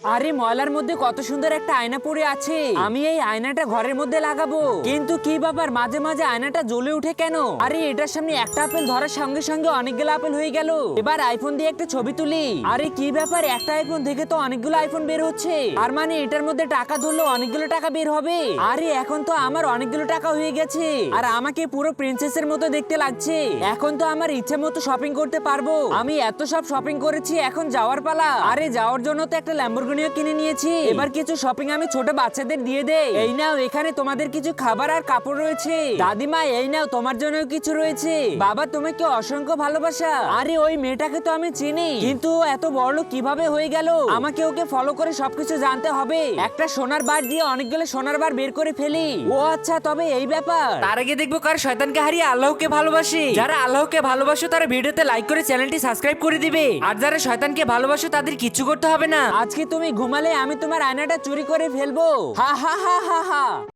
আরে ময়লার মধ্যে কত সুন্দর একটা আয়না পড়ে আছে, আমি এই আয়নাটা ঘরের মধ্যে লাগাবো। কিন্তু কি ব্যাপার, মাঝে মাঝে আয়নাটা জ্বলে উঠে কেন? আরে এটার সামনে একটা আপেল ধরার সঙ্গে সঙ্গে অনেকগুলো আপেল হয়ে গেল। এবার আইফোন দিয়ে একটা ছবি তুলি। আরে কি ব্যাপার, একটা আইফোন থেকে তো অনেকগুলো আইফোন বের হচ্ছে। আর মানে এটার মধ্যে টাকা ধরলে অনেকগুলো টাকা বের হবে। আরে এখন তো আমার অনেকগুলো টাকা হয়ে গেছে, আর আমাকে পুরো প্রিন্সেসের মতো দেখতে লাগছে। এখন তো আমার ইচ্ছে মতো শপিং করতে পারবো। আমি এত সব শপিং করেছি, এখন যাওয়ার পালা। আরে যাওয়ার জন্য তো একটা ল্যাম্বরগিনিও কিনে নিয়েছি। এবার কিছু শপিং আমি ছোট বাচ্চাদের দিয়ে দেই। এই নাও, এখানে তোমাদের কিছু খাবার আর কাপড় রয়েছে। দাদিমা এই নাও, তোমার জন্য কিছু রয়েছে। বাবা তোমাকে অসংখ্য ভালোবাসা। আরে ওই মেয়েটাকে তো আমি চিনি, কিন্তু ও এত বড়লোক কিভাবে হয়ে গেল? আমাকে ওকে ফলো করে সবকিছু জানতে হবে। একটা সোনার বার দিয়ে অনেকগুলো সোনার বার বের করে ফেলি। ও আচ্ছা, তবে এই ব্যাপার। তার আগে দেখবো কার শয়তানকে হারিয়ে আল্লাহকে ভালোবাসে। যারা আল্লাহকে ভালোবাসো তারা ভিডিওতে লাইক করে চ্যানেলটি সাবস্ক্রাইব করে দিবে। আর যারা শয়তানকে ভালোবাসো তাদের কিচ্ছু করতে হবে না। আজকে তুমি ঘুমালে আমি তোমার আয়নাটা চুরি করে ফেলবো। হা হা হা হা হা।